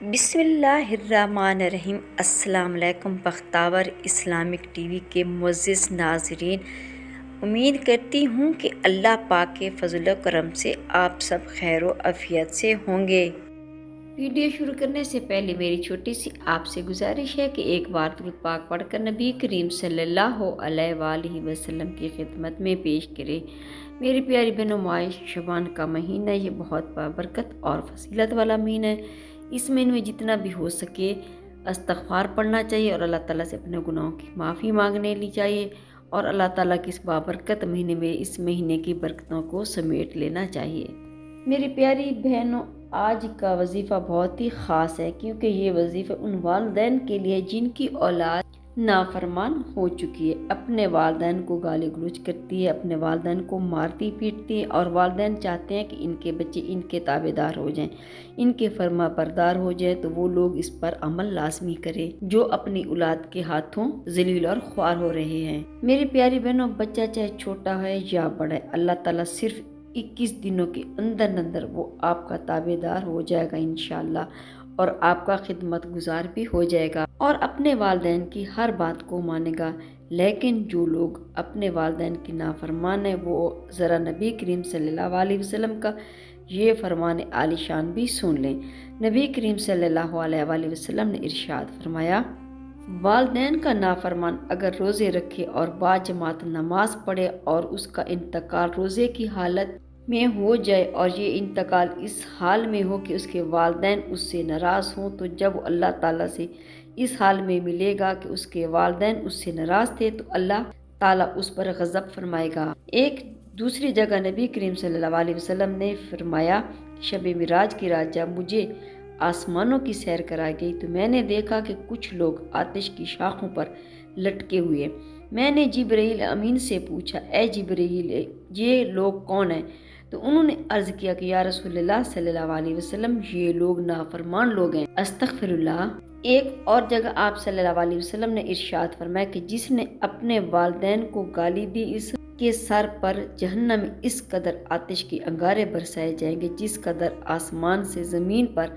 بسم اللہ الرحمن الرحیم۔ السلام علیکم بختاور اسلامک ٹی وی کے معزز ناظرین، امید کرتی ہوں کہ اللہ پاک کے فضل و کرم سے آپ سب خیر و عافیت سے ہوں گے۔ ویڈیو شروع کرنے سے پہلے میری چھوٹی سی آپ سے گزارش ہے کہ ایک بار درود پاک پڑھ کر نبی کریم صلی اللہ علیہ وآلہ وسلم کی خدمت میں پیش کرے۔ میری پیاری بہنوں، ماہ شعبان کا مہینہ یہ بہت بابرکت اور فضیلت والا مہینہ ہے۔ اس مہینے میں جتنا بھی ہو سکے استغفار پڑھنا چاہیے اور اللہ تعالیٰ سے اپنے گناہوں کی معافی مانگنے لی چاہیے، اور اللہ تعالیٰ کی اس بابرکت مہینے میں اس مہینے کی برکتوں کو سمیٹ لینا چاہیے۔ میری پیاری بہنوں، آج کا وظیفہ بہت ہی خاص ہے، کیونکہ یہ وظیفہ ان والدین کے لیے جن کی اولاد نافرمان ہو چکی ہے، اپنے والدین کو گالی گلوچ کرتی ہے، اپنے والدین کو مارتی پیٹتی ہے، اور والدین چاہتے ہیں کہ ان کے بچے ان کے تابع دار ہو جائیں، ان کے فرما بردار ہو جائیں، تو وہ لوگ اس پر عمل لازمی کرے جو اپنی اولاد کے ہاتھوں ذلیل اور خوار ہو رہے ہیں۔ میری پیاری بہنوں، بچہ چاہے چھوٹا ہے یا بڑا ہے، اللہ تعالیٰ صرف 21 دنوں کے اندر وہ آپ کا تابع دار ہو جائے گا انشاءاللہ، اور آپ کا خدمت گزار بھی ہو جائے گا اور اپنے والدین کی ہر بات کو مانے گا۔ لیکن جو لوگ اپنے والدین کی نافرمان ہیں، وہ ذرا نبی کریم صلی اللہ علیہ وسلم کا یہ فرمان عالی شان بھی سن لیں۔ نبی کریم صلی اللہ علیہ وآلہ وسلم نے ارشاد فرمایا، والدین کا نافرمان اگر روزے رکھے اور باجماعت نماز پڑھے اور اس کا انتقال روزے کی حالت میں ہو جائے، اور یہ انتقال اس حال میں ہو کہ اس کے والدین اس سے ناراض ہوں، تو جب وہ اللہ تعالیٰ سے اس حال میں ملے گا کہ اس کے والدین اس سے ناراض تھے، تو اللہ تعالیٰ اس پر غضب فرمائے گا۔ ایک دوسری جگہ نبی کریم صلی اللہ علیہ وسلم نے فرمایا، شب معراج کی رات جب مجھے آسمانوں کی سیر کرائی گئی تو میں نے دیکھا کہ کچھ لوگ آتش کی شاخوں پر لٹکے ہوئے۔ میں نے جبرائیل امین سے پوچھا، اے جبرائیل، یہ لوگ کون ہیں؟ تو انہوں نے عرض کیا کہ یا رسول اللہ صلی اللہ علیہ وسلم، یہ لوگ نافرمان لوگ ہیں۔ استغفر اللہ۔ ایک اور جگہ آپ صلی اللہ علیہ وسلم نے ارشاد فرمایا کہ جس نے اپنے والدین کو گالی دی، اس کے سر پر جہنم میں اس قدر آتش کے انگارے برسائے جائیں گے جس قدر آسمان سے زمین پر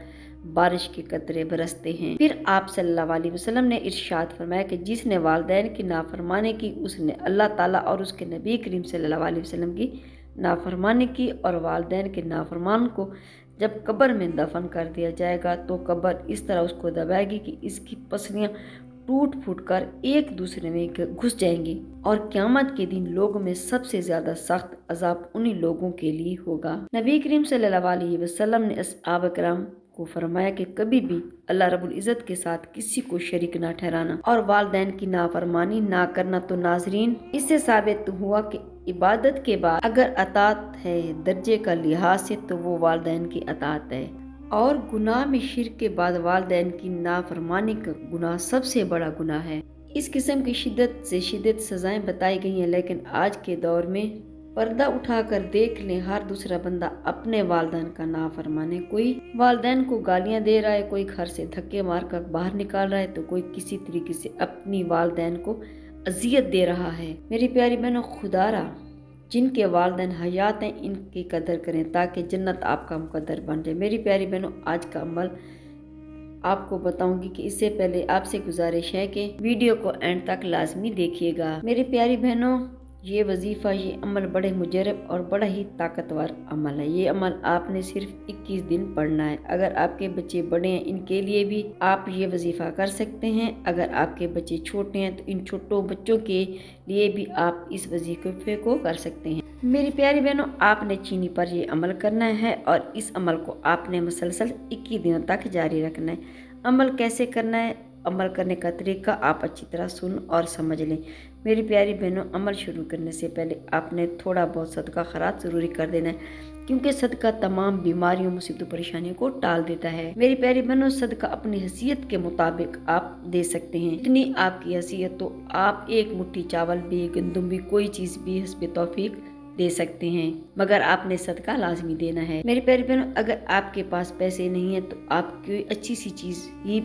بارش کے قطرے برستے ہیں۔ پھر آپ صلی اللہ علیہ وسلم نے ارشاد فرمایا کہ جس نے والدین کی نافرمانی کی، اس نے اللہ تعالیٰ اور اس کے نبی کریم صلی اللہ علیہ وسلم کی نافرمانی کی، اور والدین کے نافرمان کو جب قبر میں دفن کر دیا جائے گا تو قبر اس طرح اس کو دبائے گی کہ اس کی پسلیاں ٹوٹ پھوٹ کر ایک دوسرے میں گھس جائیں گی، اور قیامت کے دن لوگوں میں سب سے زیادہ سخت عذاب انہی لوگوں کے لیے ہوگا۔ نبی کریم صلی اللہ علیہ وسلم نے اصحاب کرام کو فرمایا کہ کبھی بھی اللہ رب العزت کے ساتھ کسی کو شریک نہ ٹھہرانا اور والدین کی نافرمانی نہ کرنا۔ تو ناظرین، اس سے ثابت ہوا کہ عبادت کے بعد اگر اطاعت ہے درجے کا لحاظ سے تو وہ والدین کی اطاعت ہے، اور گناہ میں شرک کے بعد والدین کی نافرمانی کا گناہ سب سے بڑا گناہ ہے۔ اس قسم کی شدت سے شدت سزائیں بتائی گئی ہیں، لیکن آج کے دور میں پردہ اٹھا کر دیکھ لیں، ہر دوسرا بندہ اپنے والدین کا نافرمان ہے۔ کوئی والدین کو گالیاں دے رہا ہے، کوئی گھر سے دھکے مار کر باہر نکال رہا ہے، تو کوئی کسی طریقے سے اپنی والدین کو اذیت دے رہا ہے۔ میری پیاری بہنوں، خدا را جن کے والدین حیات ہیں ان کی قدر کریں تاکہ جنت آپ کا مقدر بن جائے۔ میری پیاری بہنوں، آج کا عمل آپ کو بتاؤں گی کہ اس سے پہلے آپ سے گزارش ہے کہ ویڈیو کو اینڈ تک لازمی دیکھیے گا۔ میری پیاری بہنوں، یہ وظیفہ، یہ عمل بڑے مجرب اور بڑا ہی طاقتور عمل ہے۔ یہ عمل آپ نے صرف 21 دن پڑھنا ہے۔ اگر آپ کے بچے بڑے ہیں، ان کے لیے بھی آپ یہ وظیفہ کر سکتے ہیں۔ اگر آپ کے بچے چھوٹے ہیں تو ان چھوٹوں بچوں کے لیے بھی آپ اس وظیفے کو کر سکتے ہیں۔ میری پیاری بہنوں، آپ نے چینی پر یہ عمل کرنا ہے، اور اس عمل کو آپ نے مسلسل 21 دنوں تک جاری رکھنا ہے۔ عمل کیسے کرنا ہے، عمل کرنے کا طریقہ آپ اچھی طرح سن اور سمجھ لیں۔ میری پیاری بہنوں، عمل شروع کرنے سے پہلے آپ نے تھوڑا بہت صدقہ خیرات ضروری کر دینا ہے، کیونکہ صدقہ تمام بیماریوں، مصیبتوں، پریشانیوں کو ٹال دیتا ہے۔ میری پیاری بہنوں، صدقہ اپنی حیثیت کے مطابق آپ دے سکتے ہیں، اتنی آپ کی حیثیت تو آپ ایک مٹھی چاول بھی، گندم بھی، کوئی چیز بھی حسب توفیق دے سکتے ہیں، مگر آپ نے صدقہ لازمی دینا ہے۔ میری پیاری بہنوں، اگر آپ کے پاس پیسے نہیں ہیں تو آپ کوئی اچھی سی چیز ہی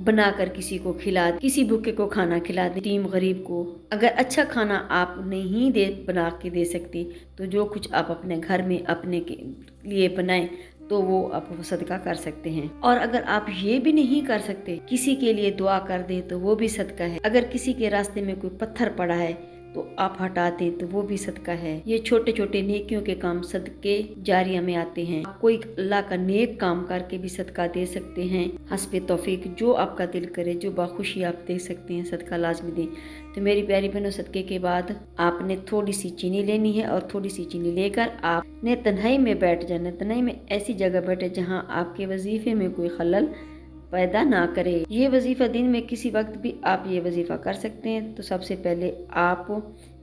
بنا کر کسی کو کھلا دیں، کسی بھوکے کو کھانا کھلا دیں، یتیم غریب کو۔ اگر اچھا کھانا آپ نہیں بنا کے دے سکتی تو جو کچھ آپ اپنے گھر میں اپنے لیے بنائیں تو وہ آپ صدقہ کر سکتے ہیں۔ اور اگر آپ یہ بھی نہیں کر سکتے، کسی کے لیے دعا کر دیں تو وہ بھی صدقہ ہے۔ اگر کسی کے راستے میں کوئی پتھر پڑا ہے تو آپ ہٹا دیں تو وہ بھی صدقہ ہے۔ یہ چھوٹے چھوٹے نیکیوں کے کام صدقے جاریہ میں آتے ہیں۔ کوئی اللہ کا نیک کام کر کے بھی صدقہ دے سکتے ہیں، حسب توفیق جو آپ کا دل کرے، جو بخوشی آپ دے سکتے ہیں، صدقہ لازمی دیں۔ تو میری پیاری بہنوں، صدقے کے بعد آپ نے تھوڑی سی چینی لینی ہے اور تھوڑی سی چینی لے کر آپ نے تنہائی میں بیٹھ جانا۔ تنہائی میں ایسی جگہ بیٹھے جہاں آپ کے وظیفے میں کوئی خلل پیدا نہ کرے۔ یہ وظیفہ دن میں کسی وقت بھی آپ یہ وظیفہ کر سکتے ہیں۔ تو سب سے پہلے آپ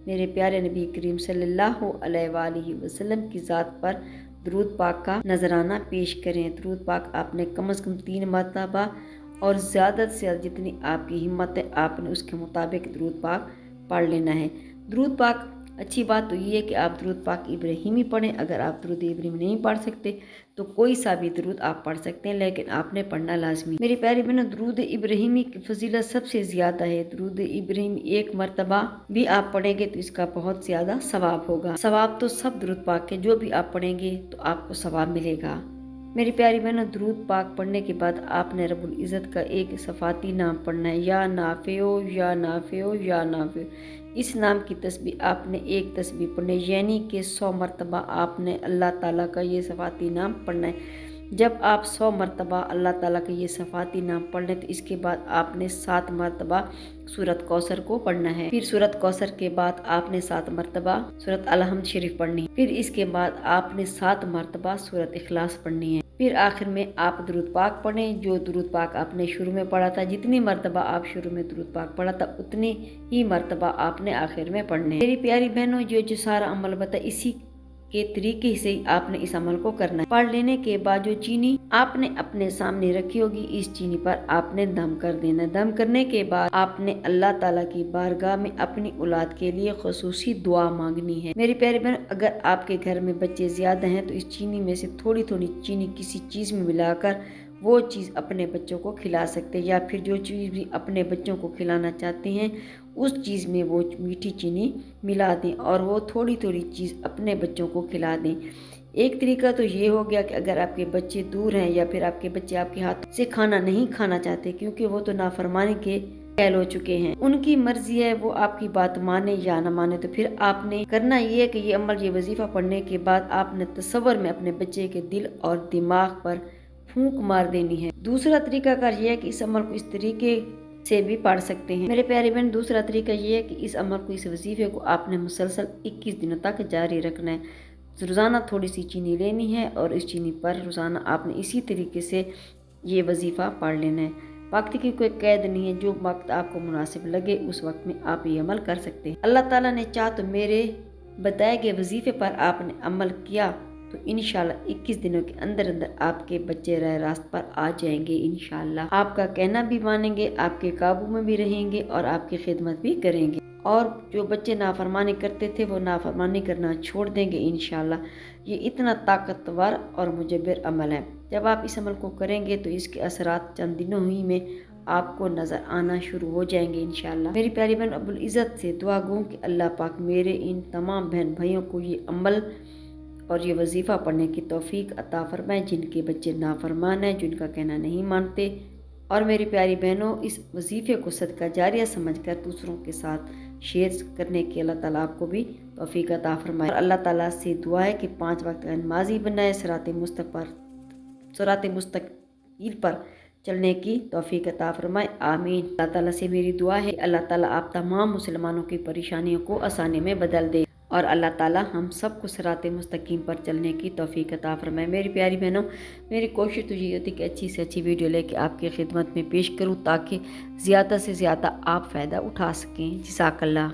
میرے پیارے نبی کریم صلی اللہ علیہ وآلہ وسلم کی ذات پر درود پاک کا نذرانہ پیش کریں۔ درود پاک آپ نے کم از کم 3 مرتبہ اور زیادہ سے زیادہ جتنی آپ کی ہمت ہے آپ نے اس کے مطابق درود پاک پڑھ لینا ہے۔ درود پاک اچھی بات تو یہ ہے کہ آپ درود پاک ابراہیمی پڑھیں۔ اگر آپ درود ابراہیمی نہیں پڑھ سکتے تو کوئی سا بھی درود آپ پڑھ سکتے ہیں، لیکن آپ نے پڑھنا لازمی۔ میری پیاری بہنوں، درود ابراہیمی کی فضیلت سب سے زیادہ ہے۔ درود ابراہیمی 1 مرتبہ بھی آپ پڑھیں گے تو اس کا بہت زیادہ ثواب ہوگا۔ ثواب تو سب درود پاک کے جو بھی آپ پڑھیں گے تو آپ کو ثواب ملے گا۔ میری پیاری بہنوں، درود پاک پڑھنے کے بعد آپ نے رب العزت کا ایک صفاتی نام پڑھنا ہے، یا نافع یا نافع یا نافع۔ اس نام کی تسبیح آپ نے 1 تسبیح پڑھنی، یعنی کہ 100 مرتبہ آپ نے اللہ تعالیٰ کا یہ صفاتی نام پڑھنا ہے۔ جب آپ 100 مرتبہ اللہ تعالیٰ کا یہ صفاتی نام پڑھ لیں تو اس کے بعد آپ نے 7 مرتبہ سورۃ کوثر کو پڑھنا ہے۔ پھر سورۃ کوثر کے بعد آپ نے 7 مرتبہ سورۃ الحمد شریف پڑھنی ہے۔ پھر اس کے بعد آپ نے 7 مرتبہ سورۃ اخلاص پڑھنی ہے۔ پھر آخر میں آپ درود پاک پڑھیں، جو درود پاک آپ نے شروع میں پڑھا تھا، جتنی مرتبہ آپ شروع میں درود پاک پڑھا تھا اتنی ہی مرتبہ آپ نے آخر میں پڑھنے۔ میری پیاری بہنوں، جو سارا عمل بتا اسی کے طریقے سے آپ نے اس عمل کو کرنا ہے۔ پڑھ لینے کے بعد جو چینی آپ نے اپنے سامنے رکھی ہوگی، اس چینی پر آپ نے دم کر دینا۔ دم کرنے کے بعد آپ نے اللہ تعالیٰ کی بارگاہ میں اپنی اولاد کے لیے خصوصی دعا مانگنی ہے۔ میری پیاری بہن، اگر آپ کے گھر میں بچے زیادہ ہیں تو اس چینی میں سے تھوڑی تھوڑی چینی کسی چیز میں ملا کر وہ چیز اپنے بچوں کو کھلا سکتے ہیں، یا پھر جو چیز بھی اپنے بچوں کو کھلانا چاہتے ہیں اس چیز میں وہ میٹھی چینی ملا دیں اور وہ تھوڑی تھوڑی چیز اپنے بچوں کو کھلا دیں۔ ایک طریقہ تو یہ ہو گیا کہ اگر آپ کے بچے دور ہیں یا پھر آپ کے بچے آپ کے ہاتھ سے کھانا نہیں کھانا چاہتے، کیونکہ وہ تو نافرمانی کے قائل ہو چکے ہیں، ان کی مرضی ہے وہ آپ کی بات مانے یا نہ مانے، تو پھر آپ نے کرنا یہ ہے کہ یہ عمل، یہ وظیفہ پڑھنے کے بعد آپ نے تصور میں اپنے بچے کے دل اور دماغ پر پھونک مار دینی ہے۔ دوسرا طریقہ کار یہ ہے کہ اس عمل کو اس طریقے سے بھی پڑھ سکتے ہیں۔ میرے پیارے بہن، دوسرا طریقہ یہ ہے کہ اس عمل کو، اس وظیفے کو آپ نے مسلسل 21 دنوں تک جاری رکھنا ہے۔ روزانہ تھوڑی سی چینی لینی ہے اور اس چینی پر روزانہ آپ نے اسی طریقے سے یہ وظیفہ پڑھ لینا ہے۔ وقت کی کوئی قید نہیں ہے، جو وقت آپ کو مناسب لگے اس وقت میں آپ یہ عمل کر سکتے ہیں۔ اللہ تعالیٰ نے چاہ تو میرے بتائے گئے وظیفے پر آپ نے عمل کیا تو انشاءاللہ 21 دنوں کے اندر آپ کے بچے راہ راست پر آ جائیں گے۔ انشاءاللہ آپ کا کہنا بھی مانیں گے، آپ کے قابو میں بھی رہیں گے اور آپ کی خدمت بھی کریں گے، اور جو بچے نافرمانی کرتے تھے وہ نافرمانی کرنا چھوڑ دیں گے انشاءاللہ۔ یہ اتنا طاقتور اور مجبر عمل ہے۔ جب آپ اس عمل کو کریں گے تو اس کے اثرات چند دنوں ہی میں آپ کو نظر آنا شروع ہو جائیں گے انشاءاللہ۔ میری پیاری بہن، رب العزت سے دعا گوں کہ اللہ پاک میرے ان تمام بہن بھائیوں کو یہ عمل اور یہ وظیفہ پڑھنے کی توفیق عطا فرمائے جن کے بچے نافرمان ہیں، جن کا کہنا نہیں مانتے، اور میری پیاری بہنوں، اس وظیفے کو صدقہ جاریہ سمجھ کر دوسروں کے ساتھ شیئر کرنے کی اللہ تعالیٰ آپ کو بھی توفیق عطا فرمائے، اور اللہ تعالیٰ سے دعا ہے کہ 5 وقت کا نمازی بنائے، صراط مستقیم پر چلنے کی توفیق عطا فرمائے، آمین۔ اللہ تعالیٰ سے میری دعا ہے، اللہ تعالیٰ آپ تمام مسلمانوں کی پریشانیوں کو آسانی میں بدل دے، اور اللہ تعالیٰ ہم سب کو صراط مستقیم پر چلنے کی توفیق عطا فرمائے۔ میری پیاری بہنوں، میری کوشش تو یہ ہوتی ہے کہ اچھی سے اچھی ویڈیو لے کے آپ کی خدمت میں پیش کروں تاکہ زیادہ سے زیادہ آپ فائدہ اٹھا سکیں۔ جزاک اللہ۔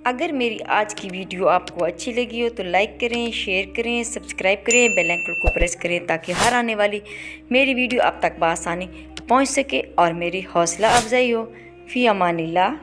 اگر میری آج کی ویڈیو آپ کو اچھی لگی ہو تو لائک کریں، شیئر کریں، سبسکرائب کریں، بیل آئیکن کو پریس کریں تاکہ ہر آنے والی میری ویڈیو آپ تک بآسانی پہنچ سکے اور میری حوصلہ افزائی ہو۔ فی امان اللہ۔